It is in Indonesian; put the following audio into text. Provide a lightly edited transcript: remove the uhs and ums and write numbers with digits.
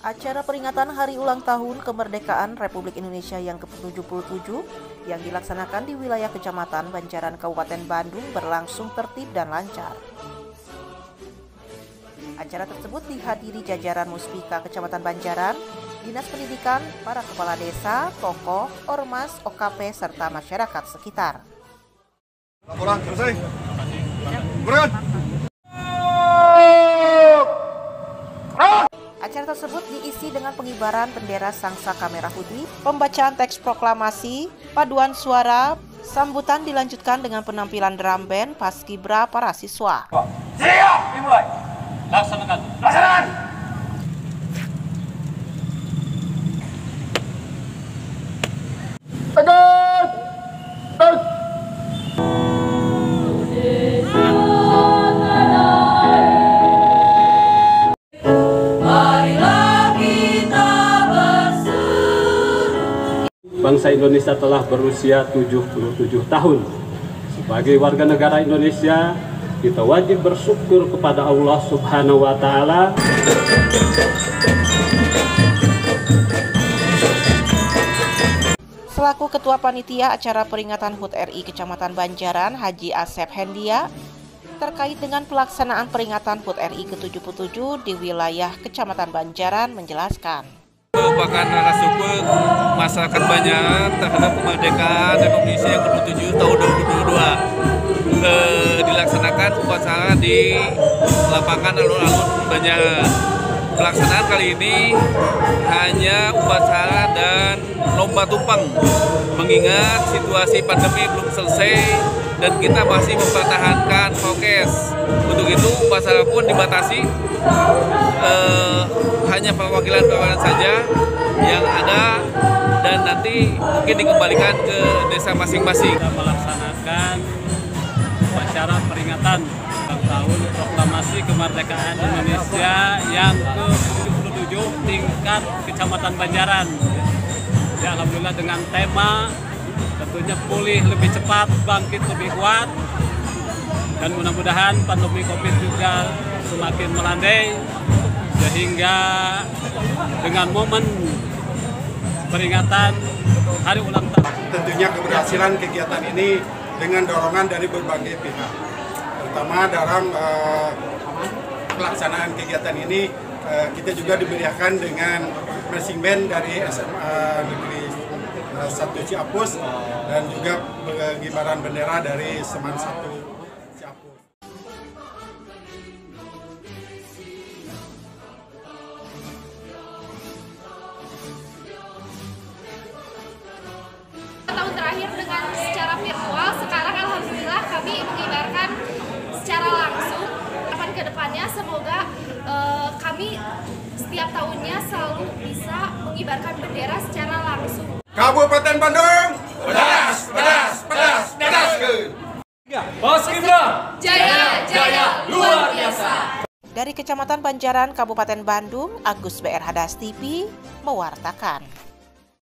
Acara peringatan Hari Ulang Tahun Kemerdekaan Republik Indonesia yang ke-77 yang dilaksanakan di wilayah Kecamatan Banjaran Kabupaten Bandung berlangsung tertib dan lancar. Acara tersebut dihadiri jajaran Muspika Kecamatan Banjaran, Dinas Pendidikan, para kepala desa, tokoh, ormas, OKP, serta masyarakat sekitar. Laporan selesai. Berangkat. Acara tersebut diisi dengan pengibaran bendera Sangsaka Merah Putih, pembacaan teks proklamasi, paduan suara, sambutan dilanjutkan dengan penampilan drum band Paskibra para siswa. Siap, dimulai. Laksanakan. Laksanakan. Tegak. Tegak. Bangsa Indonesia telah berusia 77 tahun. Sebagai warga negara Indonesia, kita wajib bersyukur kepada Allah Subhanahu wa Ta'ala. Selaku Ketua Panitia acara peringatan HUT RI Kecamatan Banjaran, Haji Asep Hendia, terkait dengan pelaksanaan peringatan HUT RI ke-77 di wilayah Kecamatan Banjaran menjelaskan. Merupakan rasa syukur masyarakat Banjaran terhadap kemerdekaan Republik Indonesia yang ke-77 tahun 2022. Dilaksanakan upacara di lapangan alun-alun Banjaran. Pelaksanaan kali ini hanya upacara dan lomba tumpang, mengingat situasi pandemi belum selesai dan kita masih mempertahankan prokes. Untuk itu upacara pun dibatasi, hanya perwakilan saja yang ada dan nanti mungkin dikembalikan ke desa masing-masing. Kita melaksanakan upacara peringatan ulang tahun proklamasi kemerdekaan Indonesia yang ke-77 tingkat Kecamatan Banjaran. Ya, alhamdulillah dengan tema tentunya pulih lebih cepat, bangkit lebih kuat, dan mudah-mudahan pandemi COVID juga semakin melandai sehingga dengan momen peringatan Hari Ulang Tahun. Tentunya keberhasilan kegiatan ini dengan dorongan dari berbagai pihak, terutama dalam pelaksanaan kegiatan ini kita juga diberiakan dengan marching band dari SMA Negeri 1 Ciapus dan juga pengibaran bendera dari Seman 1 Ciapus. Tahun terakhir dengan secara virtual, sekarang alhamdulillah kami mengibarkan secara langsung. Kapan ke depannya semoga kami setiap tahunnya selalu bisa mengibarkan bendera secara langsung. Kabupaten Bandung, pedas, pedas, pedas, pedas. Paskibra Jaya, jaya, luar biasa. Dari Kecamatan Banjaran, Kabupaten Bandung, Agus BR Hadas TV mewartakan.